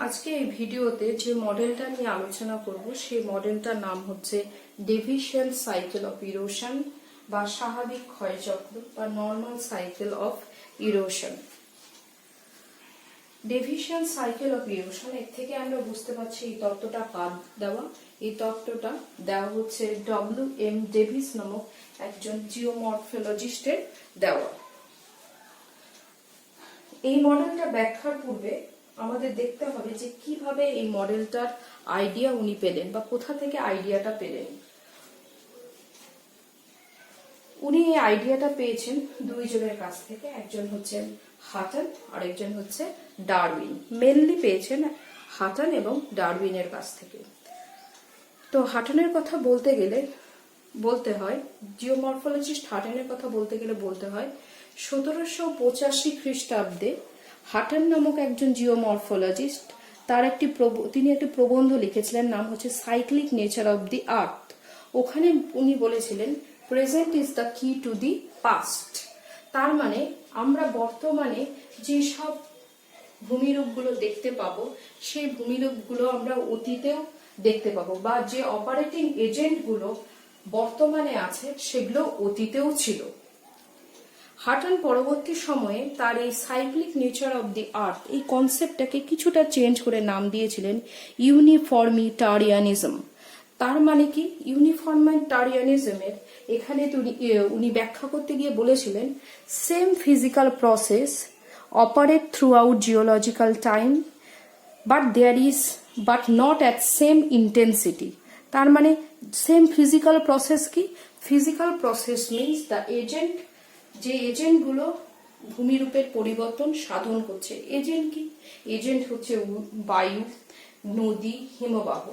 আজকে এই ভিডিওতে যে মডেলটা নিয়ে আলোচনা করব সেই মডেলটার নাম হচ্ছে ডেভিশিয়ান সাইকেল অফ ইরোশন বা স্বাভাবিক ক্ষয়চক্র বা normal cycle of erosion. Davisian cycle of erosion এর থেকে আমরা বুঝতে পারছি এই তত্ত্বটা কার দেওয়া। এই তত্ত্বটা দেওয়া হচ্ছে W.M. ডেভিস নামক একজন জিওমরফোলজিস্টের দেওয়া। এই মডেলটা ব্যাখ্যার পূর্বে আমাদের দেখতে হবে যে কিভাবে এই মডেলটার আইডিয়া উনি পেলেন বা কোথা থেকে আইডিয়াটা পেলেন। উনি এই আইডিয়াটা পেয়েছেন দুইজনের কাছ থেকে, একজন হচ্ছেন হাটন আর একজন হচ্ছে ডারউইন। মেনলি পেয়েছেন হাটন এবং ডারউইনের কাছ থেকে। তো হাটনের কথা বলতে হয় জিওমরফোলজিস্ট হাটনের কথা বলতে হয় 1785 খ্রিস্টাব্দে হাটন নামক একজন জিওমরফোলজিস্ট তিনি একটি প্রবন্ধ লিখেছিলেন, নাম হচ্ছে সাইক্লিক নেচার অব দি আর্থ। ওখানে উনি বলেছিলেন প্রেজেন্ট ইজ দ্য কি টু দি পাস্ট। তার মানে আমরা বর্তমানে যে সব ভূমিরূপগুলো দেখতে পাবো সেই ভূমিরূপগুলো আমরা অতীতেও দেখতে পাবো, বা যে অপারেটিং এজেন্টগুলো বর্তমানে আছে সেগুলো অতীতেও ছিল। হাটন পরবর্তী সময়ে তার এই cyclic nature of the earth এই কনসেপ্টটাকে কিছুটা চেঞ্জ করে নাম দিয়েছিলেন ইউনিফর্মিটারিয়ানিজম। তার মানে কি, ইউনিফর্মিটারিয়ানিজমের এখানে উনি ব্যাখ্যা করতে গিয়ে বলেছিলেন same physical process operate through out geological time but not at same intensity. তার মানে সেম ফিজিক্যাল প্রসেস কি, physical process means the agent, যে এজেন্টগুলো ভূমিরূপের পরিবর্তন সাধন করছে। এজেন্ট কি, এজেন্ট হচ্ছে বায়ু, নদী, হিমবাহ।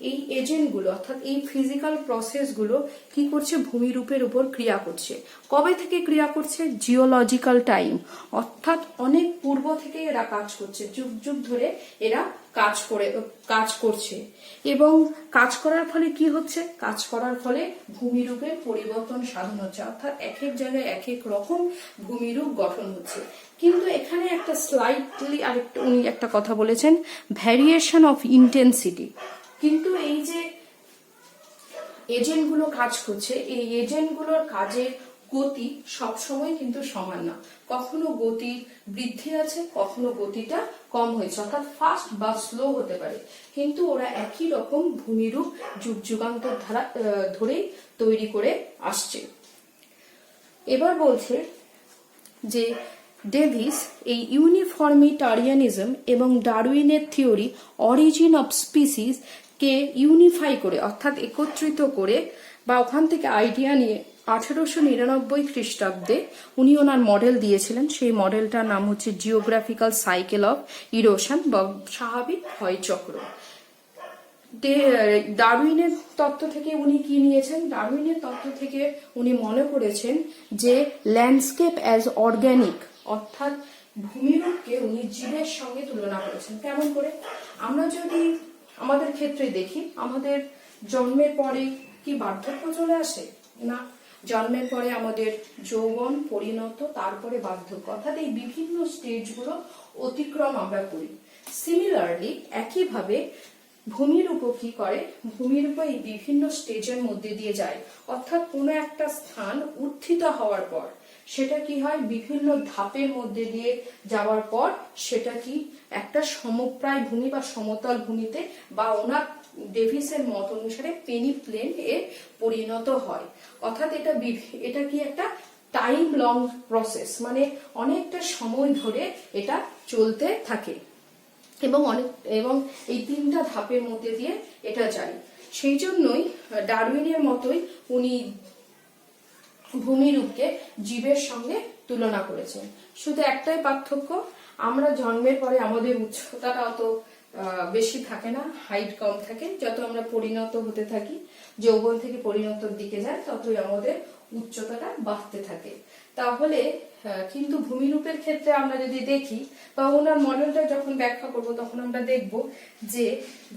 এই এজেন্টগুলো অর্থাৎ এই ফিজিক্যাল প্রসেসগুলো কি করছে, ভূমিরূপের উপর ক্রিয়া করছে। কবে থেকে ক্রিয়া করছে, জিওলজিক্যাল টাইম, অর্থাৎ অনেক পূর্ব থেকে এরা কাজ করছে, যুগ যুগ ধরে এরা কাজ করছে। এবং কাজ করার ফলে কি হচ্ছে, কাজ করার ফলে ভূমিরূপের পরিবর্তন সাধন হচ্ছে, অর্থাৎ এক এক জায়গায় এক এক রকম ভূমিরূপ গঠন হচ্ছে। কিন্তু এখানে একটা স্লাইটলি উনি একটা কথা বলেছেন, ভ্যারিয়েশন অফ ইন্টেন্সিটি। কিন্তু এই যে এজেন্টগুলো কাজ করছে, এই এজেন্টগুলোর কাজের গতি সবসময় কিন্তু সমান না। কখনো গতি বৃদ্ধি আছে, কখনো গতিটা কম হয়েছে, অর্থাৎ ফাস্ট বা স্লো হতে পারে। কিন্তু ওরা একই রকম ভূমিরূপ যুগ যুগান্তর ধরেই তৈরি করে আসছে। এবার বলছে যে ডেভিস এই ইউনিফর্মিটারিয়ানিজম এবং ডারউইনের থিওরি অরিজিন অফ স্পিসিস কে ইউনিফাই করে, অর্থাৎ একত্রিত করে বা ওখান থেকে আইডিয়া নিয়ে 1899 খ্রিস্টাব্দে উনি ওনার মডেল দিয়েছিলেন। সেই মডেলটার নাম হচ্ছে জিওগ্রাফিক্যাল সাইকেল অফ ইরোশন বা স্বাভাবিক ক্ষয়চক্র। ডারউইনের তত্ত্ব থেকে উনি কি নিয়েছেন, ডারউইনের তত্ত্ব থেকে উনি মনে করেছেন যে ল্যান্ডস্কেপ অ্যাজ অর্গ্যানিক, অর্থাৎ ভূমিরূপকে উনি জীবের সঙ্গে তুলনা করেছেন। কেমন করে, আমরা যদি আমাদের ক্ষেত্রে দেখি, আমাদের জন্মের পরে কি বার্ধক্য চলে আসে? না, জন্মের পরে আমাদের যৌবন, পরিণত, তারপরে বার্ধক্য, অর্থাৎ এই বিভিন্ন স্টেজগুলো অতিক্রম আমরা করি। সিমিলারলি একইভাবে ভূমিরূপও কি করে, ভূমিরূপ এই বিভিন্ন স্টেজের মধ্যে দিয়ে যায়, অর্থাৎ কোনো একটা স্থান উত্থিত হওয়ার পর সেটা কি হয়, বিভিন্ন ধাপের মধ্যে দিয়ে যাওয়ার পর সেটা কি একটা সমপ্রায় ভূমি বা সমতল ভূমিতে বা ওনার ডেভিসের মত অনুসারে পেনিপ্লেন এ পরিণত হয়। অর্থাৎ এটা কি একটা টাইম লং প্রসেস, মানে অনেকটা সময় ধরে এটা চলতে থাকে এবং এই তিনটা ধাপের মধ্যে দিয়ে এটা যায়। সেই জন্যই ডারউইনের মতোই উনি ভূমিরূপকে জীবের সঙ্গে তুলনা করেছেন। শুধু একটাই পার্থক্য, আমরা জন্মের পরে আমাদের উচ্চতাটা অত বেশি থাকে না, হাইট কম থাকে। যত আমরা পরিণত হতে থাকি, যৌবন থেকে পরিণতর দিকে যায়, ততই আমাদের উচ্চতাটা বাড়তে থাকে। তাহলে কিন্তু ভূমিরূপের ক্ষেত্রে আমরা যদি দেখি বা ওনার মডেলটা যখন ব্যাখ্যা করব তখন আমরা দেখব যে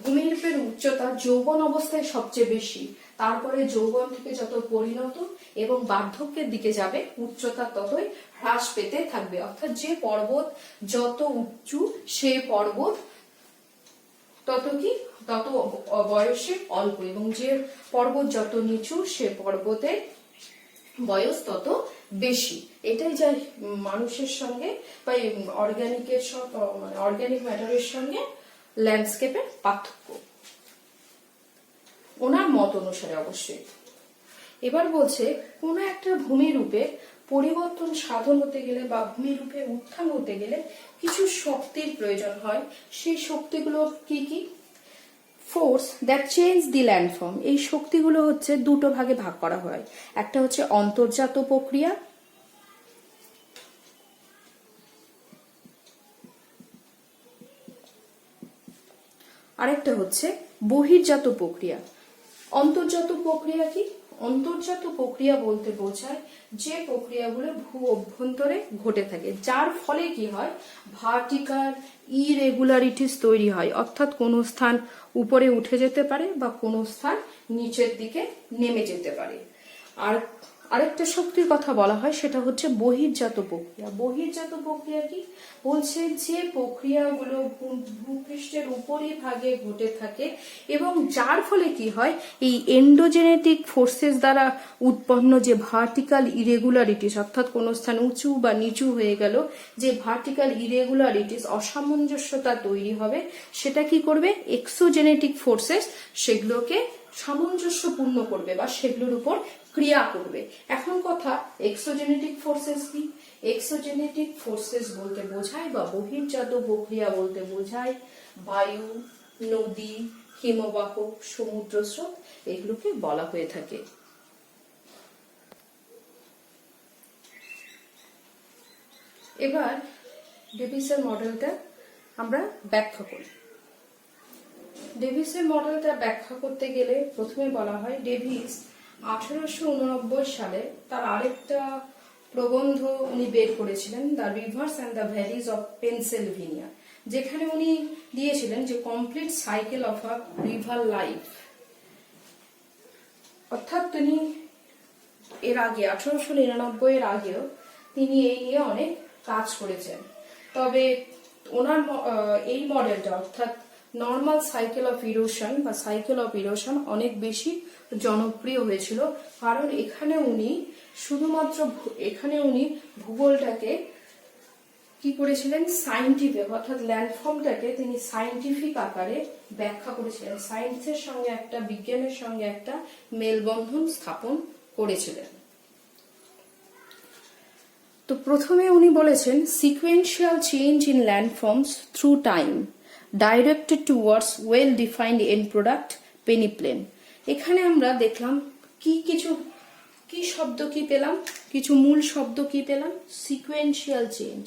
ভূমিরূপের উচ্চতা যৌবন অবস্থায় সবচেয়ে বেশি, তারপরে যৌবন থেকে যত পরিণত এবং বার্ধক্যের দিকে যাবে উচ্চতা ততই হ্রাস পেতে থাকবে। অর্থাৎ যে পর্বত যত উঁচু সে পর্বত তত বয়সে অল্প, এবং যে পর্বত যত নিচু সে পর্বতের বয়স তত বেশি। এটাই যা মানুষের সঙ্গে বা অর্গানিক ম্যাটারের সঙ্গে ল্যান্ডস্কেপের পার্থক্য ওনার মত অনুসারে অবশ্যই। এবার বলছে কোন একটা ভূমিরূপে পরিবর্তন সাধন হতে গেলে বা ভূমিরূপে উত্থান হতে গেলে কিছু শক্তির প্রয়োজন হয়। সেই শক্তিগুলো কি কি? Force that change the landform. এই শক্তিগুলো হচ্ছে দুটো ভাগে ভাগ করা হয়। একটা হচ্ছে অন্তর্জাত প্রক্রিয়া, আরেকটা হচ্ছে বহির্জাত প্রক্রিয়া। অন্তর্জাত প্রক্রিয়া কি? অন্তর্জাত প্রক্রিয়া বলতে বোঝায় যে প্রক্রিয়াগুলো ভূ অভ্যন্তরে ঘটে থাকে, যার ফলে কি হয়, ভার্টিক্যাল ইরেগুলারিটিস তৈরি হয়, অর্থাৎ কোনো স্থান উপরে উঠে যেতে পারে বা কোনো স্থান নিচের দিকে নেমে যেতে পারে। আর আরেকটা শক্তির কথা বলা হয়, সেটা হচ্ছে বহির্জাত প্রক্রিয়া। বহির্জাত প্রক্রিয়া কি? বলছে যে প্রক্রিয়াগুলো ভূপৃষ্ঠের উপরিভাগে ঘটে থাকে এবং যার ফলে কি হয়, এই এন্ডোজেনেটিক ফোর্সেস দ্বারা উৎপন্ন যে ভার্টিক্যাল ইরেগুলারিটিস, অর্থাৎ কোনো স্থান উঁচু বা নিচু হয়ে গেল, যে ভার্টিক্যাল ইরেগুলারিটিস অসামঞ্জস্যতা তৈরি হবে, সেটা কি করবে? এক্সোজেনেটিক ফোর্সেস সেগুলোকে সামঞ্জস্যপূর্ণ করবে বা সেগুলোর উপর ক্রিয়া করবে। এখন কথা, এক্সোজেনেটিক ফোর্সেস কি? এক্সোজেনেটিক ফোর্সেস বলতে বোঝায় বা বহির্জাত প্রক্রিয়া বলতে বোঝায় বায়ু, নদী, হিমবাহ, সমুদ্র স্রোত, এগুলোকে বলা হয়ে থাকে। এবার ডেভিসের মডেলটা আমরা ব্যাখ্যা করি। ডেভিসের মডেলটা ব্যাখ্যা করতে গেলে প্রথমে বলা হয়, ডেভিস 1889 সালে তার আরেকটা প্রবন্ধ উনি বের করেছিলেন, the rivers and the valleys of Pennsylvania, যেখানে উনি দিয়েছিলেন যে complete cycle of a river life. অর্থাৎ তিনি এর আগে 1899 এর আগেও তিনি এই নিয়ে অনেক কাজ করেছেন। তবে ওনার এই মডেলটা, অর্থাৎ নর্মাল সাইকেল অফ ইরোশন বা সাইকেল অফ ইরোশন, অনেক বেশি জনপ্রিয় হয়েছিল, কারণ এখানে উনি ভূগোলটাকে কি করেছিলেন, সায়েন্টিফিক, অর্থাৎ ল্যান্ডফর্মটাকে তিনি সায়েন্টিফিক আকারে ব্যাখ্যা করেছিলেন, সায়েন্সের সঙ্গে একটা, বিজ্ঞানের সঙ্গে একটা মেলবন্ধন স্থাপন করেছিলেন। তো প্রথমে উনি বলেছেন, sequential change in landforms through time directed towards well defined end product peneplain. এখানে আমরা দেখলাম কি শব্দ কি পেলাম, কিছু মূল শব্দ কি পেলাম? Sequential change.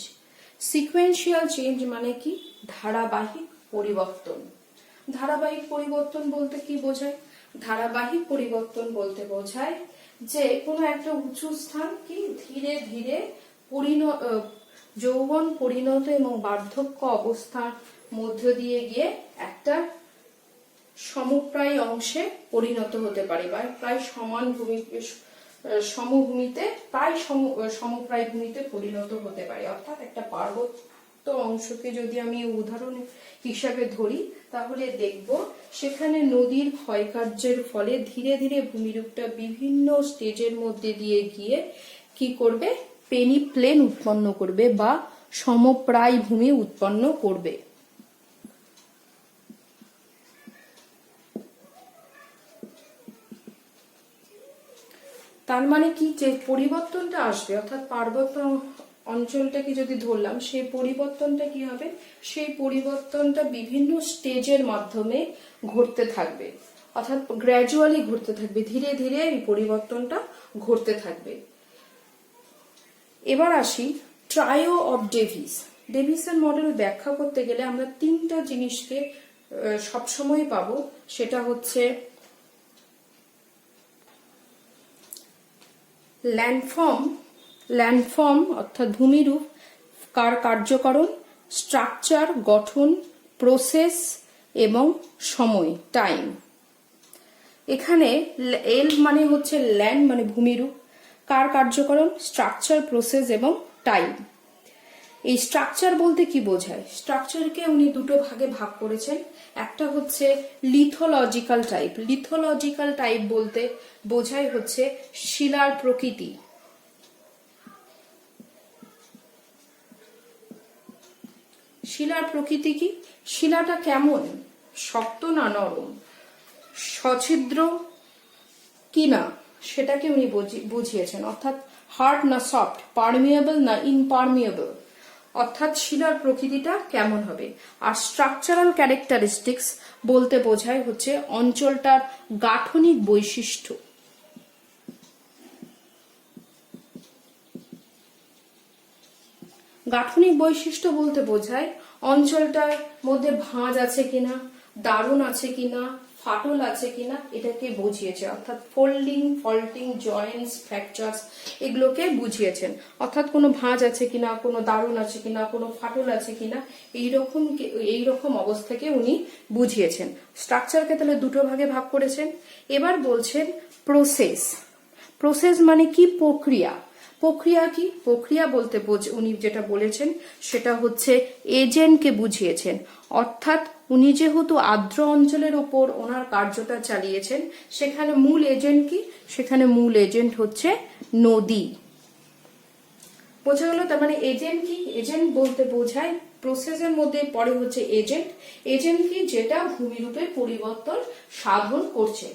সিকোয়েন্সিয়াল চেঞ্জ মানে কি? ধারাবাহিক পরিবর্তন। ধারাবাহিক পরিবর্তন বলতে কি বোঝায়? ধারাবাহিক পরিবর্তন বলতে বোঝায় যে কোনো একটা উঁচু স্থান কি ধীরে ধীরে যৌবন, পরিণত এবং বার্ধক্য অবস্থার মধ্য দিয়ে গিয়ে একটা সমপ্রায় অংশে পরিণত হতে পারে, বা প্রায় সমভূমিতে, প্রায় সমপ্রায় ভূমিতে পরিণত হতে পারে। অর্থাৎ একটা পার্বত্য অংশকে যদি আমি উদাহরণ হিসাবে ধরি, তাহলে দেখব সেখানে নদীর ক্ষয়কার্যের ফলে ধীরে ধীরে ভূমিরূপটা বিভিন্ন স্টেজের মধ্যে দিয়ে গিয়ে কি করবে? পেনিপ্লেন উৎপন্ন করবে বা সমপ্রায় ভূমি উৎপন্ন করবে। তার মানে কি, যে পরিবর্তনটা আসবে, অর্থাৎ পার্বত্য অঞ্চলটাকে যদি ধরলাম, সেই পরিবর্তনটা কি হবে? সেই পরিবর্তনটা বিভিন্ন স্টেজের মাধ্যমে ঘটতে থাকবে, অর্থাৎ গ্র্যাজুয়ালি ঘটতে থাকবে, ধীরে ধীরে এই পরিবর্তনটা ঘটতে থাকবে। এবার আসি ট্রায়ো অফ ডেভিস। ডেভিসের মডেল ব্যাখ্যা করতে গেলে আমরা তিনটা জিনিসকে সবসময় পাবো, সেটা হচ্ছে ল্যান্ডফর্ম অর্থাৎ ভূমিরূপ, কার্যকরণ, স্ট্রাকচার গঠন, প্রসেস এবং সময়, টাইম। এখানে এল মানে হচ্ছে ল্যান্ড মানে ভূমিরূপ, কার্যকরণ, স্ট্রাকচার, প্রসেস এবং টাইম। এই স্ট্রাকচার বলতে কি বোঝায়? স্ট্রাকচারকে উনি দুটো ভাগে ভাগ করেছেন। একটা হচ্ছে লিথোলজিক্যাল টাইপ। লিথোলজিক্যাল টাইপ বলতে বোঝায় হচ্ছে শিলার প্রকৃতি। শিলার প্রকৃতি কি? শিলাটা কেমন, শক্ত না নরম, সছিদ্র কি না, সেটাকে উনি বুঝিয়েছেন। অর্থাৎ হার্ড না সফট, পারমিয়েবল না ইনপারমিয়েবল, অর্থাৎ শিলার প্রকৃতিটা কেমন হবে। আর স্ট্রাকচারাল ক্যারেক্টারিস্টিক্স বলতে বোঝায় হচ্ছে অঞ্চলটার গাঠনিক বৈশিষ্ট্য। গাঠনিক বৈশিষ্ট্য বলতে বোঝায় অঞ্চলটার মধ্যে ভাঁজ আছে কিনা, দারুণ আছে কিনা, ফাটল আছে কিনা, এটাকে বুঝিয়েছে। অর্থাৎ ফোল্ডিং, ফল্টিং, জয়েন্টস, ফ্র্যাকচারস এগুলোকে বুঝিয়েছেন। অর্থাৎ কোনো ভাঁজ আছে কিনা, কোনো দারুণ আছে কিনা, কোনো ফাটল আছে কিনা, এইরকম অবস্থাকে উনি বুঝিয়েছেন। স্ট্রাকচারকে তাহলে দুটো ভাগে ভাগ করেছেন। এবার বলছেন প্রসেস। প্রসেস মানে কি? প্রক্রিয়া। প্রক্রিয়া কি? প্রক্রিয়া বলতে উনি যেটা বলেছেন সেটা হচ্ছে এজেন্টকে বুঝিয়েছেন। অর্থাৎ উনি যেহেতু আর্দ্র অঞ্চলের ওপর ওনার কার্যটা চালিয়েছেন, সেখানে মূল এজেন্ট কি? সেখানে মূল এজেন্ট হচ্ছে নদী। বোঝা গেল? তার মানে এজেন্ট কি? এজেন্ট বলতে বোঝায় প্রসেসের মধ্যে পড়ে হচ্ছে এজেন্ট। এজেন্ট কি? যেটা ভূমিরূপে পরিবর্তন সাধন করছে।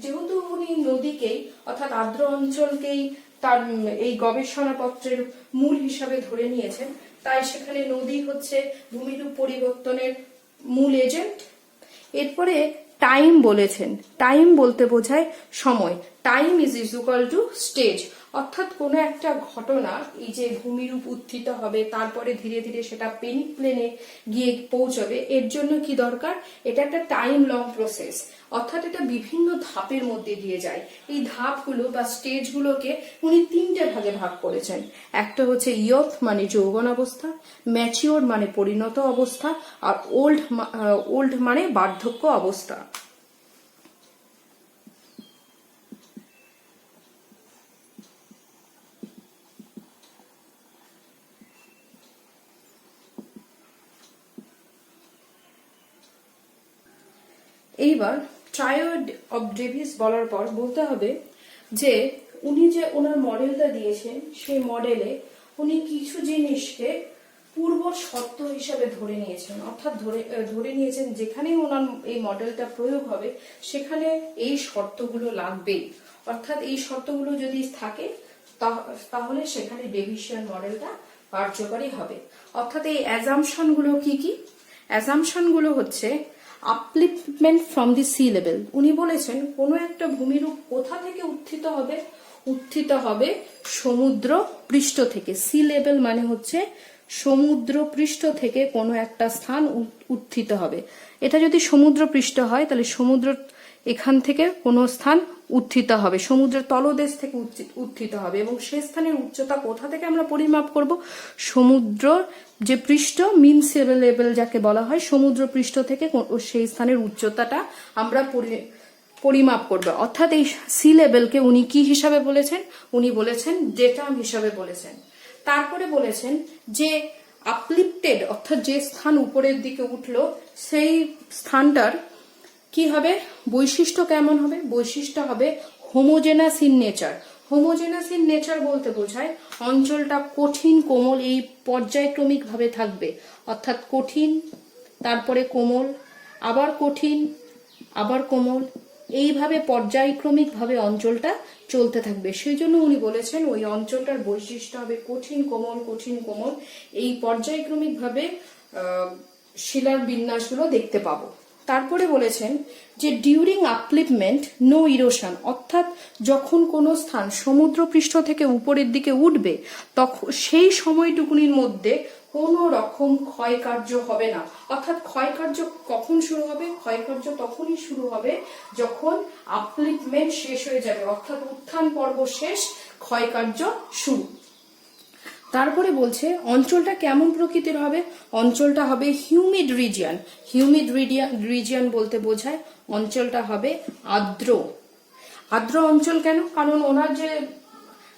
যেহেতু উনি নদীকেই অর্থাৎ আর্দ্র অঞ্চলকেই তার এই গবেষণাপত্রের মূল হিসাবে ধরে নিয়েছেন, তাই সেখানে নদী হচ্ছে ভূমিরূপ পরিবর্তনের মূল এজেন্ট। এরপরে টাইম বলেছেন। টাইম বলতে বোঝায় সময়। Time is equal to stage. অর্থাৎ কোনো একটা ঘটনা, এই যে ভূমিরূপ উত্থিত হবে, তারপরে ধীরে ধীরে সেটা পেনিক প্লেনে গিয়ে পৌঁছবে, এর জন্য কি দরকার? এটা একটা টাইম লং প্রসেস। অর্থাৎ এটা বিভিন্ন ধাপের মধ্যে দিয়ে যায়। এই ধাপগুলো বা স্টেজগুলোকে উনি তিনটে ভাগে ভাগ করেছেন। একটা হচ্ছে ইয়থ মানে যৌবন অবস্থা, ম্যাচিওর মানে পরিণত অবস্থা, আর ওল্ড মানে বার্ধক্য অবস্থা। এইবার ট্রায়োড অফ ডেভিস বলার পর বলতে হবে যে উনি যে ওনার মডেলটা দিয়েছেন, সেই মডেলে উনি কিছু জিনিসকে পূর্ব শর্ত হিসাবে ধরে নিয়েছেন। অর্থাৎ ধরে নিয়েছেন যেখানেই ওনার এই মডেলটা প্রয়োগ হবে সেখানে এই শর্তগুলো লাগবেই। অর্থাৎ এই শর্তগুলো যদি থাকে তাহলে সেখানে ডেভিসিয়ান মডেলটা কার্যকরী হবে। অর্থাৎ এই অ্যাজাম্পশন গুলো কি কি? অ্যাজাম্পশন গুলো হচ্ছে upliftment from the sea level. উনি বলেছেন কোনো একটা ভূমিরূপ কোথা থেকে উত্থিত হবে? উত্থিত হবে সমুদ্র পৃষ্ঠ থেকে। সি লেভেল মানে হচ্ছে সমুদ্র পৃষ্ঠ থেকে কোনো একটা স্থান উত্থিত হবে। এটা যদি সমুদ্র পৃষ্ঠ হয় তাহলে সমুদ্র এখান থেকে কোনো স্থান উত্থিত হবে, সমুদ্রের তলদেশ থেকে উত্থিত হবে। এবং সেই স্থানের উচ্চতা কোথা থেকে আমরা পরিমাপ করব? সমুদ্র যে পৃষ্ঠ, মিন সি লেভেল যাকে বলা হয়, সমুদ্র পৃষ্ঠ থেকে সেই স্থানের উচ্চতাটা আমরা পরিমাপ করব। অর্থাৎ এই সি লেভেলকে উনি কি হিসাবে বলেছেন? উনি বলেছেন ডেটাম হিসাবে বলেছেন। তারপরে বলেছেন যে আপলিফটেড অর্থাৎ যে স্থান উপরের দিকে উঠলো সেই স্থানটার কি হবে? বৈশিষ্ট্য কেমন হবে? বৈশিষ্ট্য হবে homogeneous in nature. Homogeneous in nature বলতে বোঝায় অঞ্চলটা কঠিন কোমল এই পর্যায়ক্রমিক ভাবে থাকবে। অর্থাৎ কঠিন, তারপরে কোমল, আবার কঠিন, আবার কোমল, এইভাবে পর্যায়ক্রমিক ভাবে অঞ্চলটা চলতে থাকবে। সেই জন্য উনি বলেছেন ওই অঞ্চলটার বৈশিষ্ট্য হবে কঠিন কোমল, কঠিন কোমল, এই পর্যায়ক্রমিক ভাবে শিলার বিন্যাসগুলো দেখতে পাবো। তারপরে বলেছেন যে ডিউরিং আপলিফমেন্ট নো ইরোশন। অর্থাৎ যখন কোনো স্থান সমুদ্র পৃষ্ঠ থেকে উপরের দিকে উঠবে তখন সেই সময়টুকুনির মধ্যে কোনো রকম ক্ষয়কার্য হবে না। অর্থাৎ ক্ষয়কার্য কখন শুরু হবে? ক্ষয়কার্য তখনই শুরু হবে যখন আপলিফমেন্ট শেষ হয়ে যাবে, অর্থাৎ উত্থান পর্ব শেষ, ক্ষয়কার্য শুরু। তারপরে বলছে অঞ্চলটা কেমন প্রকৃতির হবে? অঞ্চলটা হবে হিউমিড রিজিয়ন। হিউমিড রিজিয়ন বলতে বোঝায় অঞ্চলটা হবে আর্দ্র। আর্দ্র অঞ্চল কেন? কারণ ওনার যে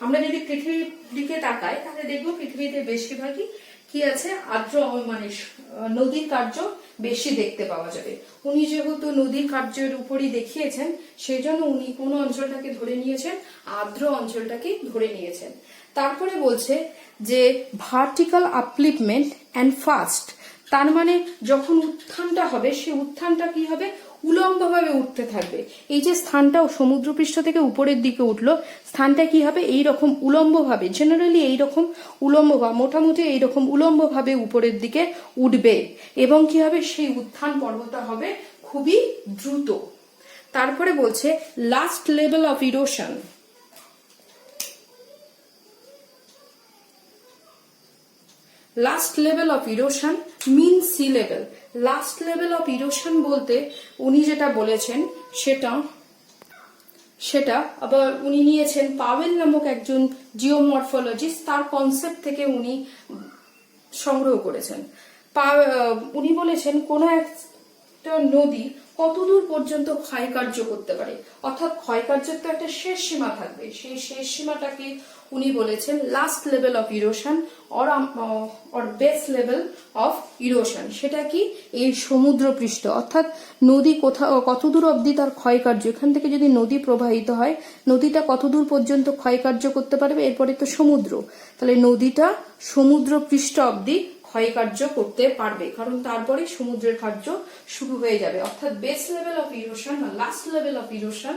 আমরা যদি পৃথিবীর দিকে তাকাই তাহলে দেখবো পৃথিবীতে বেশিরভাগই কি কি আছে, আর্দ্র মানে নদীর কার্য বেশি দেখতে পাওয়া যাবে। উনি যেহেতু নদীর কার্যের উপরই দেখিয়েছেন, সেই জন্য উনি কোন অঞ্চলটাকে ধরে নিয়েছেন, আর্দ্র অঞ্চলটাকে ধরে নিয়েছেন। তারপরে বলছে যে ভার্টিক্যাল আপলিফমেন্ট অ্যান্ড ফাস্ট, তার মানে যখন উত্থানটা হবে, সেই উত্থানটা কি হবে, উলম্বভাবে উঠতে থাকবে। এই যে স্থানটাও সমুদ্রপৃষ্ঠ থেকে উপরের দিকে উঠলো, স্থানটা কি হবে, এইরকম উলম্বভাবে, জেনারেলি এইরকম উলম্ব বা মোটামুটি এইরকম উলম্বভাবে উপরের দিকে উঠবে, এবং কি হবে, সেই উত্থান পর্বটা হবে খুবই দ্রুত। তারপরে বলছে last level of erosion. Last level of erosion mean sea level. Last level of erosion বলতে উনি যেটা বলেছেন সেটা আবার উনি নিয়েছেন পাওয়েল নামক একজন জিওমরফোলজিস্ট, তার কনসেপ্ট থেকে উনি সংগ্রহ করেছেন। উনি বলেছেন কোন একটা নদী কতদূর পর্যন্ত ক্ষয়কার্য করতে পারে, অর্থাৎ ক্ষয়কার্যের তো একটা শেষ সীমা থাকবে, সেই শেষ সীমাটাকে উনি বলেছেন last level of erosion or base level of erosion. সেটা কি, এই সমুদ্র পৃষ্ঠ, অর্থাৎ নদী কতদূর অবধি তার ক্ষয়কার্য, এখান থেকে যদি নদী প্রবাহিত হয়, নদীটা কতদূর পর্যন্ত ক্ষয়কার্য করতে পারবে, এরপরে তো সমুদ্র, তাহলে নদীটা সমুদ্র পৃষ্ঠ অবধি ক্ষয়কার্য করতে পারবে, কারণ তারপরে সমুদ্রের কার্য শুরু হয়ে যাবে। অর্থাৎ বেস লেভেল অফ ইরোশন বা লাস্ট লেভেল অফ ইরোশন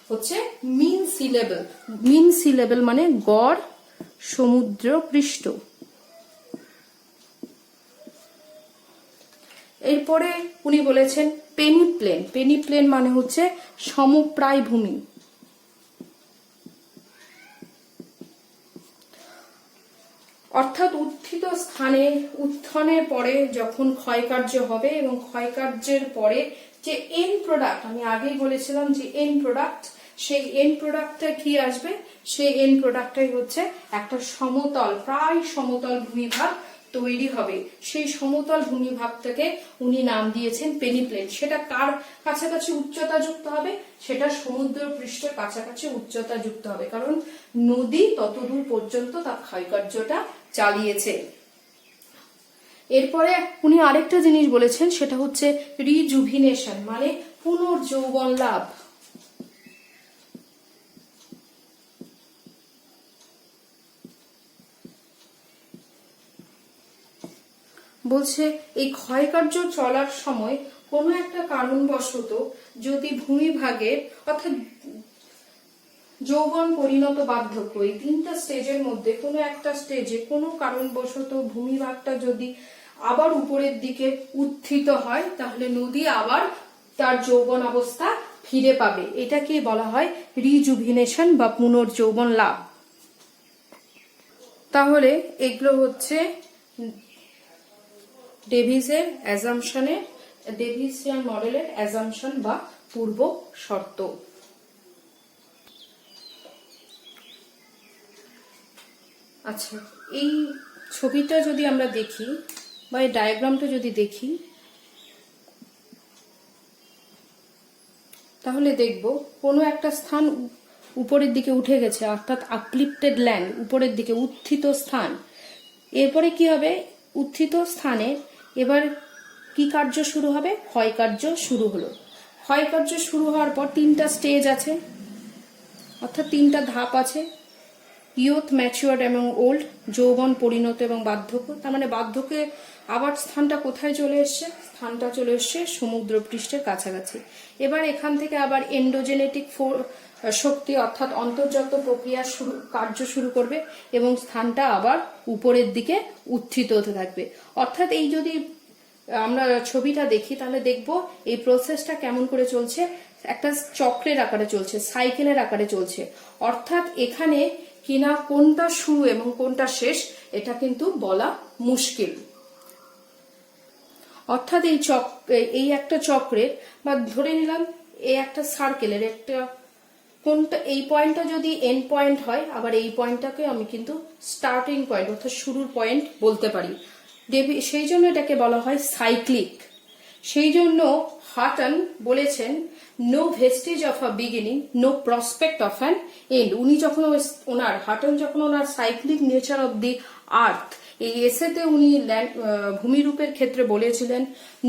হচ্ছে মিন সি লেভেল। মিন সি লেভেল মানে গড় সমুদ্র পৃষ্ঠ। এরপরে উনি বলেছেন পেনিপ্লেন। পেনিপ্লেন মানে হচ্ছে সমপ্রায় ভূমি। অর্থাৎ উত্থিত স্থানে উত্থানের পরে যখন ক্ষয়কার্য হবে, এবং ক্ষয়কার্যের পরে যে এন্ড প্রোডাক্ট, আমি আগেই বলেছিলাম যে এন্ড প্রোডাক্ট, সেই এন্ড প্রোডাক্টটা কি আসবে, সেই এন্ড প্রোডাক্টটাই হচ্ছে একটা সমতল, প্রায় সমতল ভূমিভাগ তৈরি হবে। সেই সমতল ভূমিভাগটাকে উনি নাম দিয়েছেন পেনিপ্লেন। সেটা কার কাছাকাছি উচ্চতা যুক্ত হবে, সেটা সমুদ্র পৃষ্ঠের কাছাকাছি উচ্চতা যুক্ত হবে, কারণ নদী ততদূর পর্যন্ত তার ক্ষয়কার্যটা চালিয়েছে। এরপরে উনি আরেকটা জিনিস বলেছেন, সেটা হচ্ছে রিজুভিনেশন, মানে পুনর্যৌবন লাভ। বলছে এই ক্ষয়কার্য চলার সময় কোনো একটা কারণবশত যদি ভূমিভাগে, অর্থাৎ যৌবন, পরিণত, বার্ধক্য, এই তিনটা স্টেজের মধ্যে কোনো একটা স্টেজে কোনো কারণবশত ভূমিভাগটা যদি আবার উপরের দিকে উত্থিত হয়, তাহলে নদী আবার তার যৌবন অবস্থা ফিরে পাবে। এটাকে বলা হয় রিজুভিনেশন বা পুনর্যৌবন লাভ। তাহলে এগুলো হচ্ছে ডেভিসের অ্যাজাম্পশনের, ডেভিসিয়ান মডেলের অ্যাজাম্পশন বা পূর্ব শর্ত। আচ্ছা, এই ছবিটা যদি আমরা দেখি বা এই ডায়াগ্রামটা যদি দেখি, তাহলে দেখব কোনো একটা স্থান উপরের দিকে উঠে গেছে, অর্থাৎ আপলিফটেড ল্যান্ড, উপরের দিকে উত্থিত স্থান। এরপরে কি হবে, উত্থিত স্থানে এবার কি কার্য শুরু হবে, ক্ষয়কার্য শুরু হলো। ক্ষয়কার্য শুরু হওয়ার পর তিনটা স্টেজ আছে, অর্থাৎ তিনটা ধাপ আছে, ইয়ুথ, ম্যাচিওর্ড এবং ওল্ড, যৌবন, পরিণত এবং বার্ধক্য। তার মানে বার্ধক্যে আবার স্থানটা কোথায় চলে এসছে, স্থানটা চলে এসছে সমুদ্র পৃষ্ঠের কাছাকাছি। এবার এখান থেকে আবার এন্ডোজেনেটিক শক্তি, অর্থাৎ অন্তর্জাত প্রক্রিয়া কার্য শুরু করবে, এবং স্থানটা আবার উপরের দিকে উত্থিত হতে থাকবে। অর্থাৎ এই যদি আমরা ছবিটা দেখি, তাহলে দেখব এই প্রসেসটা কেমন করে চলছে, একটা চক্রের আকারে চলছে, সাইকেলের আকারে চলছে। অর্থাৎ এখানে কিনা কোনটা শুরু এবং কোনটা শেষ, এটা কিন্তু বলা মুশকিল। অর্থাৎ এই একটা চক্রের, বা ধরে নিলাম এই একটা সার্কেলের একটা, কোনটা এই পয়েন্টটা যদি এন্ড পয়েন্ট হয়, আবার এই পয়েন্টটাকে আমি কিন্তু স্টার্টিং পয়েন্ট অর্থাৎ শুরুর পয়েন্ট বলতে পারি। সেই জন্য এটাকে বলা হয় সাইক্লিক। সেই জন্য হাটন বলেছেন no vestige of a beginning, no prospect of an end. উনি যখন হাটন যখন ওনার cyclic nature of the earth এই এসেতে উনি ভূমিরূপের ক্ষেত্রে বলেছিলেন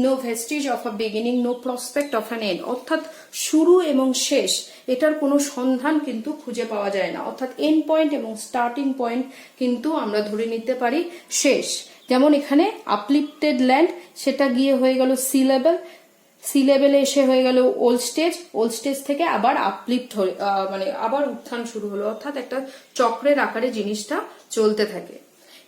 no vestige of a beginning, no prospect of an end, অর্থাৎ শুরু এবং শেষ এটার কোনো সন্ধান কিন্তু খুঁজে পাওয়া যায় না, অর্থাৎ এন্ড পয়েন্ট এবং স্টার্টিং পয়েন্ট কিন্তু আমরা ধরে নিতে পারি শেষ। যেমন এখানে আপলিফটেড ল্যান্ড, সেটা গিয়ে হয়ে গেল সি লেভেল, সি লেভেলে এসে হয়ে গেল ওল্ড স্টেজ, ওল্ড স্টেজ থেকে আবার আপলিফট মানে আবার উত্থান শুরু হলো, অর্থাৎ একটা চক্রের আকারে জিনিসটা চলতে থাকে।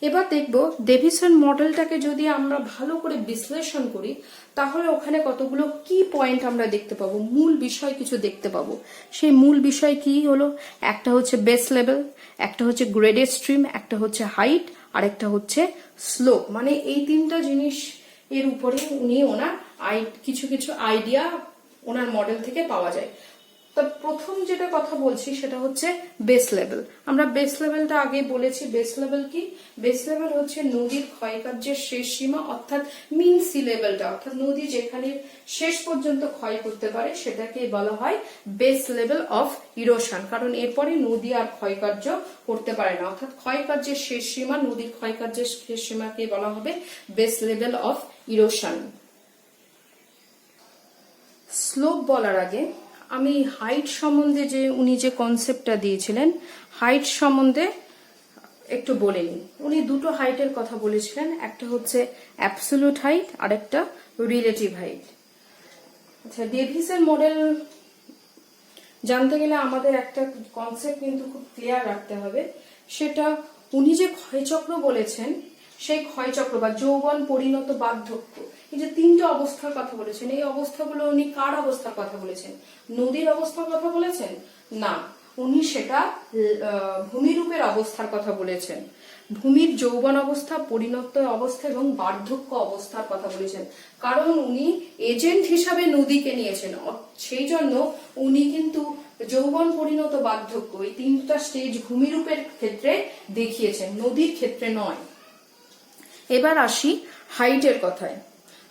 এবার দেখব ডেভিসন মডেলটাকে যদি আমরা ভালো করে বিশ্লেষণ করি তাহলে ওখানে কতগুলো কি পয়েন্ট আমরা দেখতে পাবো, মূল বিষয় কিছু দেখতে পাবো। সেই মূল বিষয় কি হলো, একটা হচ্ছে বেস লেভেল, একটা হচ্ছে গ্রেডেড স্ট্রিম, একটা হচ্ছে হাইট, আর একটা হচ্ছে স্লোপ। মানে এই তিনটা জিনিস এর উপরে উনি ওনার কিছু কিছু আইডিয়া ওনার মডেল থেকে পাওয়া যায়। তো প্রথম যেটা কথা বলছি সেটা হচ্ছে বেস লেভেল। আমরা বেস লেভেলটা আগে বলেছি। বেস লেভেল কি? বেস লেভেল হচ্ছে নদীর ক্ষয়কার্যের শেষ সীমা, অর্থাৎ মিন সি লেভেলটা, অর্থাৎ নদী যেখানে শেষ পর্যন্ত ক্ষয় করতে পারে সেটাকে বলা হয় বেস লেভেল অফ ইরোশন। কারণ এরপরে নদী আর ক্ষয়কার্য করতে পারে না, অর্থাৎ ক্ষয়কার্যের শেষ সীমা, নদীর ক্ষয়কার্যের শেষ সীমাকে বলা হবে base level of erosion. Slope বলার আগে আমি হাইট সম্বন্ধে যে উনি যে কনসেপ্টটা দিয়েছিলেন, হাইট সম্বন্ধে একটু বলে নিই। উনি দুটো হাইটের কথা বলেছিলেন, একটা হচ্ছে অ্যাবসোলিউট হাইট আর একটা রিলেটিভ হাইট। আচ্ছা, ডেভিসের মডেল জানতে গেলে আমাদের একটা কনসেপ্ট কিন্তু খুব ক্লিয়ার রাখতে হবে, সেটা উনি যে ক্ষয়চক্র বলেছেন সেই ক্ষয়চক্র বা যৌবন, পরিণত, বার্ধক্য, এই যে তিনটে অবস্থার কথা বলেছেন, এই অবস্থাগুলো উনি কার অবস্থার কথা বলেছেন? নদীর অবস্থার কথা বলেছেন না, উনি সেটা ভূমিরূপের অবস্থার কথা বলেছেন। ভূমির যৌবন অবস্থা, পরিণত অবস্থা এবং বার্ধক্য অবস্থার কথা বলেছেন। কারণ উনি এজেন্ট হিসাবে নদীকে নিয়েছেন, সেই জন্য উনি কিন্তু যৌবন, পরিণত, বার্ধক্য এই তিনটা স্টেজ ভূমিরূপের ক্ষেত্রে দেখিয়েছেন, নদীর ক্ষেত্রে নয়। এবার আসি হাইটের কথায়।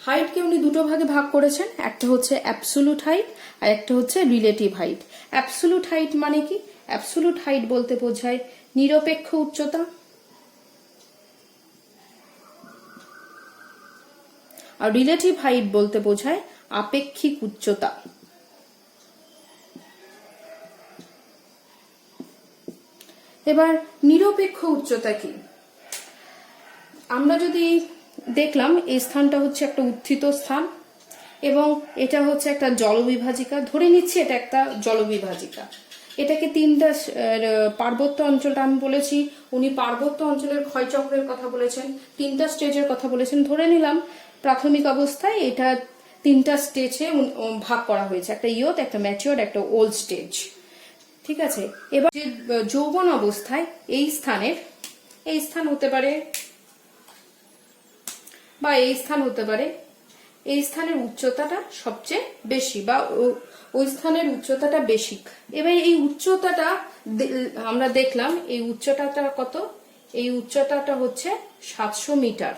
হাইটকে উনি দুটো ভাগে ভাগ করেছেন, একটা হচ্ছে অ্যাবসোলিউট হাইট আর একটা হচ্ছে রিলেটিভ হাইট। অ্যাবসোলিউট হাইট মানে কি? অ্যাবসোলিউট হাইট বলতে বোঝায় নিরপেক্ষ উচ্চতা, আর রিলেটিভ হাইট বলতে বোঝায় আপেক্ষিক উচ্চতা। এবার নিরপেক্ষ উচ্চতা কি? আমরা যদি দেখলাম এই স্থানটা হচ্ছে একটা উত্থিত স্থান এবং এটা হচ্ছে একটা জলবিভাজিকা, ধরে নিচ্ছি এটা একটা জলবিভাজিকা। এটাকে তিনটা পার্বত্য অঞ্চলটা আমি বলেছি, উনি পার্বত্য অঞ্চলের ক্ষয়চক্রের কথা বলেছেন, তিনটা স্টেজের কথা বলেছেন। ধরে নিলাম প্রাথমিক অবস্থায় এটা তিনটা স্টেজে ভাগ করা হয়েছে, একটা ইয়থ, একটা ম্যাচিওর, একটা ওল্ড স্টেজ। ঠিক আছে, এবার যে যৌবন অবস্থায় এই স্থান হতে পারে বা এই স্থান হতে পারে, এই স্থানের উচ্চতাটা সবচেয়ে বেশি বা ওই স্থানের উচ্চতাটা বেশি। এবার এই উচ্চতাটা আমরা দেখলাম, এই উচ্চতাটা কত? এই উচ্চতাটা হচ্ছে 700 মিটার।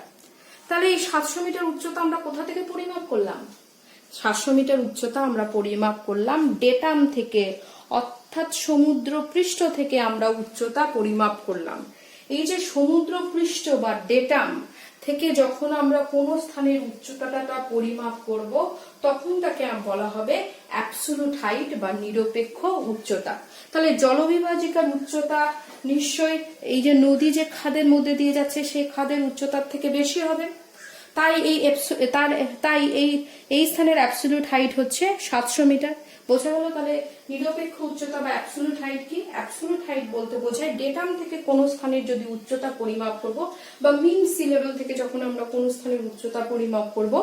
তাহলে এই 700 মিটার উচ্চতা আমরা কোথা থেকে পরিমাপ করলাম? 700 মিটার উচ্চতা আমরা পরিমাপ করলাম ডেটাম থেকে, অর্থাৎ সমুদ্র পৃষ্ঠ থেকে আমরা উচ্চতা পরিমাপ করলাম। এই যে সমুদ্র পৃষ্ঠ বা ডেটাম থেকে যখন আমরা কোন স্থানের উচ্চতাটা পরিমাপ করব তখন তাকে বলা হবে অ্যাবসোলিউট হাইট বা নিরপেক্ষ উচ্চতা। তাহলে জলবিভাজিকার উচ্চতা নিশ্চয়ই এই যে নদী যে খাদের মধ্যে দিয়ে যাচ্ছে সেই খাদের উচ্চতার থেকে বেশি হবে, তাই এই স্থানের অ্যাবসোলিউট হাইট হচ্ছে 700 মিটার। বোঝা গেল তাহলে নিরপেক্ষ উচ্চতা বা অ্যাবসোলিউট হাইট কি? অ্যাবসোলিউট হাইট বলতে বোঝায় ডেটাম থেকে কোন স্থানের যদি উচ্চতা পরিমাপ করব বা মিন সি লেভেল থেকে যখন আমরা কোন স্থানের উচ্চতা পরিমাপ করব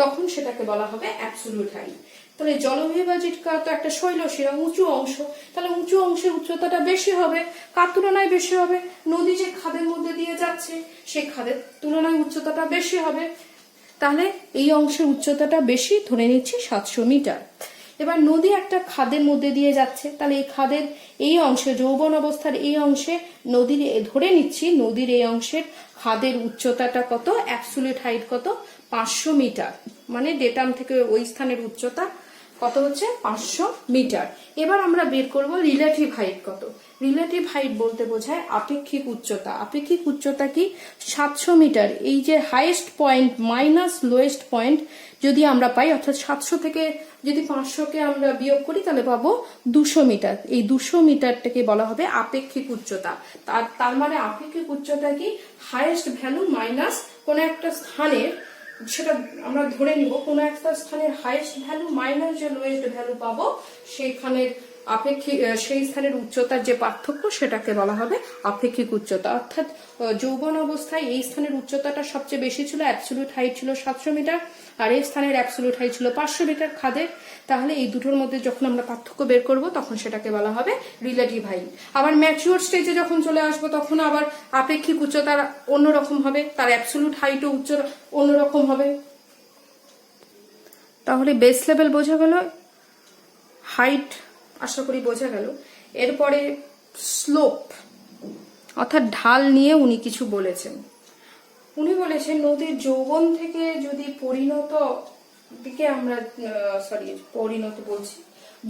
তখন সেটাকে বলা হবে অ্যাবসোলিউট হাইট। তাহলে জলবিভাজিকা তো একটা শৈলশিরা, উঁচু অংশ, তাহলে উঁচু অংশের উচ্চতাটা বেশি হবে। কার তুলনায় বেশি হবে? নদী যে খাদের মধ্যে দিয়ে যাচ্ছে সেই খাদের তুলনায় উচ্চতাটা বেশি হবে, তাহলে এই অংশের উচ্চতাটা বেশি, ধরে নিচ্ছি 700 মিটার। এবার নদী একটা খাদের মধ্যে দিয়ে যাচ্ছে, তাহলে এই খাদের এই অংশে, যৌবন অবস্থার এই অংশে নদীর, ধরে নিচ্ছি নদীর এই অংশের খাদের উচ্চতাটা কত? অ্যাবসোলিউট হাইট কত? 500 মিটার। মানে ডেটাম থেকে ওই স্থানের উচ্চতা কত হচ্ছে 500 মিটার। এবার আমরা বের করব রিলেটিভ হাইট কত। রিলেটিভ হাইট বলতে বোঝায় আপেক্ষিক উচ্চতা। আপেক্ষিক উচ্চতা কি 700 মিটার। এই যে highest point minus lowest point যদি আমরা পাই, অর্থাৎ 700 থেকে যদি 500কে আমরা বিয়োগ করি তাহলে পাবো 200 মিটার। এই 200 মিটারটাকে বলা হবে আপেক্ষিক উচ্চতা। তার মানে আপেক্ষিক উচ্চতা কি হাইয়েস্ট ভ্যালু মাইনাস কোন একটা স্থানের, সেটা আমরা ধরে নিব কোন একটা স্থানের হাইয়েস্ট ভ্যালু মাইনাস যে লোয়েস্ট ভ্যালু পাবো সেইখানের আপেক্ষিক, সেই স্থানের উচ্চতার যে পার্থক্য সেটাকে বলা হবে আপেক্ষিক উচ্চতা। অর্থাৎ যৌবন অবস্থায় এই স্থানের উচ্চতাটা সবচেয়ে বেশি ছিল, অ্যাবসলিউট হাইট ছিল 700 মিটার, আর এই স্থানের অ্যাবসলিউট হাইট ছিল 500 মিটার খাদের। তাহলে এই দুটোর মধ্যে যখন আমরা পার্থক্য বের করব তখন সেটাকে বলা হবে রিলেটিভ হাইট। আবার ম্যাচিওর স্টেজে যখন চলে আসবো তখন আবার আপেক্ষিক উচ্চতার অন্যরকম হবে, তার অ্যাবসলিউট হাইটও অন্যরকম হবে। তাহলে বেস লেভেল বোঝা গেল, হাইট আশা করি বোঝা গেল। এরপরে স্লোপ অর্থাৎ ঢাল নিয়ে উনি কিছু বলেছেন। উনি বলেছেন নদীর যৌবন থেকে যদি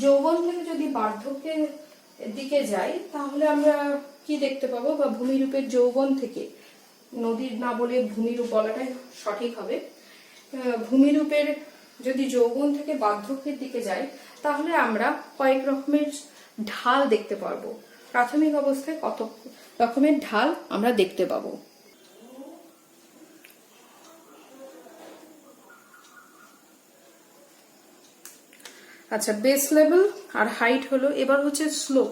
যৌবন থেকে যদি বার্ধক্যের দিকে যাই তাহলে আমরা কি দেখতে পাবো, বা ভূমিরূপের যৌবন থেকে, নদীর না বলে ভূমিরূপ বলাটাই সঠিক হবে। ভূমিরূপের যদি যৌবন থেকে বার্ধক্যের দিকে যাই তাহলে আমরা কয়েক রকমের ঢাল দেখতে পারবো। প্রাথমিক অবস্থায় কত রকমের ঢাল আমরা দেখতে পাবো। আচ্ছা, বেস লেভেল আর হাইট হলো। এবার হচ্ছে স্লোপ।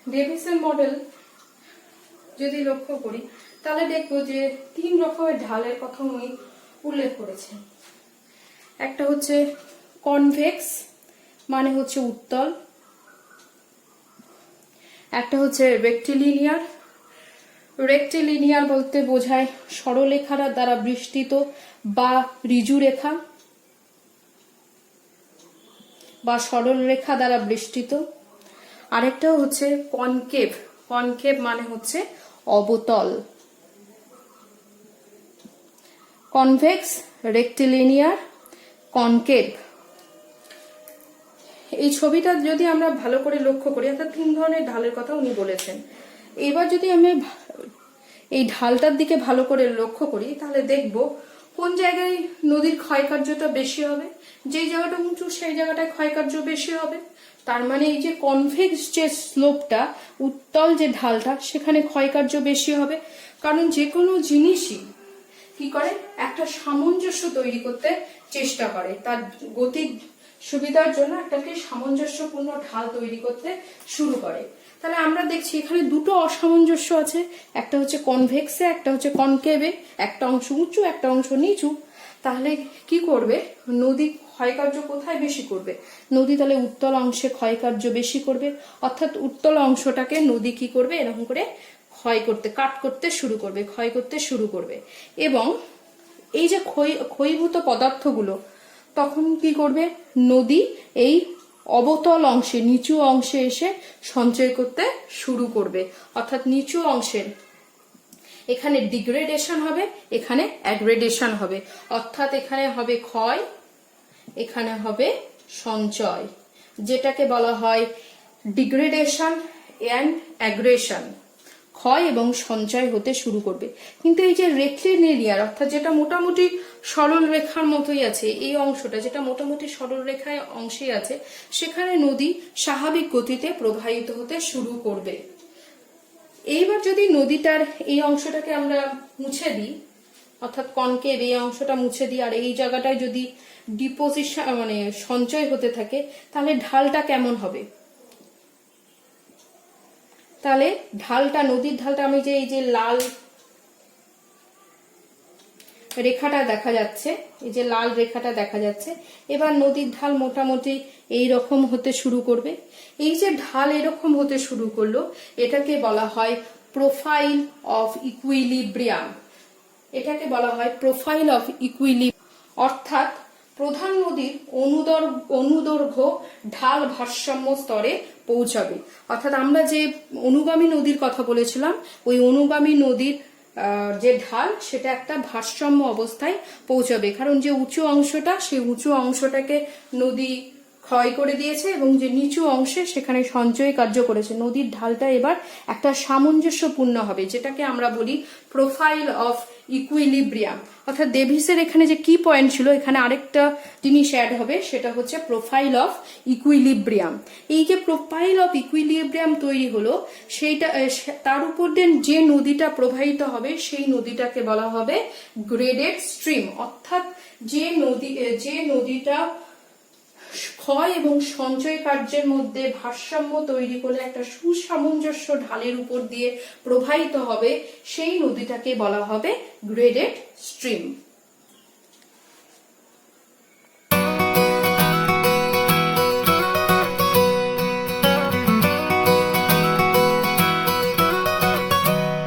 ডেভিসের মডেল যদি লক্ষ্য করি তাহলে দেখবো যে 3 রকমের ঢালের কথা উনি উল্লেখ করেছেন। একটা হচ্ছে কনভেক্স, মানে হচ্ছে উত্তল। একটা হচ্ছে রেক্টিলিনিয়ার। রেক্টিলিনিয়ার বলতে বোঝায় সরলরেখার দ্বারা বেষ্টিত বা ঋজু রেখা বা সরল রেখা দ্বারা বেষ্টিত। আরেকটা হচ্ছে কনকেভ। কনকেভ মানে হচ্ছে অবতল। Convex, rectilinear, concave. এই ছবিটা যদি আমরা ভালো করে লক্ষ্য করি, অর্থাৎ 3 ধরনের ঢালের কথা উনি বলেছেন। এবার যদি আমি এই ঢালটার দিকে ভালো করে লক্ষ্য করি তাহলে দেখব কোন জায়গায় নদীর ক্ষয়কার্যটা বেশি হবে। যে জায়গাটা উঁচু সেই জায়গাটায় ক্ষয়কার্য বেশি হবে। তার মানে এই যে কনভেক্স যে স্লোপটা, উত্তল যে ঢালটা, সেখানে ক্ষয়কার্য বেশি হবে। কারণ যে কোনো জিনিসই কি করে, একটা সামঞ্জস্য তৈরি করতে চেষ্টা করে, তার গতির সুবিধার জন্য একটাকে সামঞ্জস্যপূর্ণ ঢাল তৈরি করতে শুরু করে। তাহলে আমরা দেখছি এখানে দুটো অসামঞ্জস্য আছে, একটা হচ্ছে কনভেক্সে, একটা হচ্ছে কনকেভে। একটা অংশ উঁচু, একটা অংশ নিচু। তাহলে কি করবে, নদী ক্ষয়কার্য কোথায় বেশি করবে? নদী তাহলে উত্তল অংশে ক্ষয়কার্য বেশি করবে। অর্থাৎ উত্তল অংশটাকে নদী কি করবে, এরকম করে ক্ষয় করতে শুরু করবে। এবং এই যে ক্ষয়ীভূত পদার্থগুলো তখন কি করবে, নদী এই অবতল অংশে, নিচু অংশে এসে সঞ্চয় করতে শুরু করবে। অর্থাৎ নিচু অংশের এখানে ডিগ্রেডেশন হবে, এখানে অ্যাগ্রেডেশন হবে। অর্থাৎ এখানে হবে ক্ষয়, এখানে হবে সঞ্চয়, যেটাকে বলা হয় ডিগ্রেডেশন এন্ড অ্যাগ্রেশন। ক্ষয় এবং সঞ্চয় হতে শুরু করবে। কিন্তু এই যে রেক্টিলিনিয়ার, অর্থাৎ যেটা মোটামুটি সরল রেখার মতোই আছে, এই অংশটা যেটা মোটামুটি সরল রেখায় অংশে আছে, সেখানে নদী স্বাভাবিক গতিতে প্রবাহিত হতে শুরু করবে। এইবার যদি নদীটার এই অংশটাকে আমরা মুছে দিই, অর্থাৎ কনকেভ এই অংশটা মুছে দিই, আর এই জায়গাটায় যদি ডিপোজিশন মানে সঞ্চয় হতে থাকে, তাহলে ঢালটা কেমন হবে? তাহলে ঢালটা, নদীর ঢালটা, আমি যে এই যে লাল রেখাটা দেখা যাচ্ছে, এই যে লাল রেখাটা দেখা যাচ্ছে, এবার নদীর ঢাল মোটামুটি এই রকম হতে শুরু করবে। এই যে ঢাল এরকম হতে শুরু করলো, এটাকে বলা হয় প্রোফাইল অফ ইকুইলিব্রিয়াম। এটাকে বলা হয় প্রোফাইল অফ ইকুইলিব্রিয়াম। অর্থাৎ প্রধান নদীর অনুদৈর্ঘ্য ঢাল ভারসাম্য স্তরে পৌঁছাবে। অর্থাৎ আমরা যে অনুগামী নদীর কথা বলেছিলাম, ওই অনুগামী নদীর যে ঢাল সেটা একটা ভারসাম্য অবস্থায় পৌঁছাবে, কারণ যে উঁচু অংশটা সেই উঁচু অংশটাকে নদী ক্ষয় করে দিয়েছে এবং যে নিচু অংশে সেখানে সঞ্চয় কার্য করেছে। নদীর ঢালটা এবার একটা সামঞ্জস্যপূর্ণ হবে, যেটাকে আমরা বলি প্রোফাইল অফ ইকুইলিব্রিয়াম। অর্থাৎ ডেভিসের এখানে যে কি পয়েন্ট ছিল, এখানে আরেকটা জিনিস অ্যাড হবে, সেটা হচ্ছে প্রোফাইল অফ ইকুইলিব্রিয়াম। এই যে প্রোফাইল অফ ইকুইলিব্রিয়াম তৈরি হলো, সেইটা তার উপর দিয়ে যে নদীটা প্রবাহিত হবে সেই নদীটাকে বলা হবে গ্রেডেড স্ট্রিম। অর্থাৎ যে নদীটা ক্ষয় এবং সঞ্চয় কার্যের মধ্যে ভারসাম্য তৈরি করে একটা সুসামঞ্জস্য ঢালের উপর দিয়ে প্রবাহিত হবে, সেই নদীটাকে বলা হবে গ্রেডেড স্ট্রিম।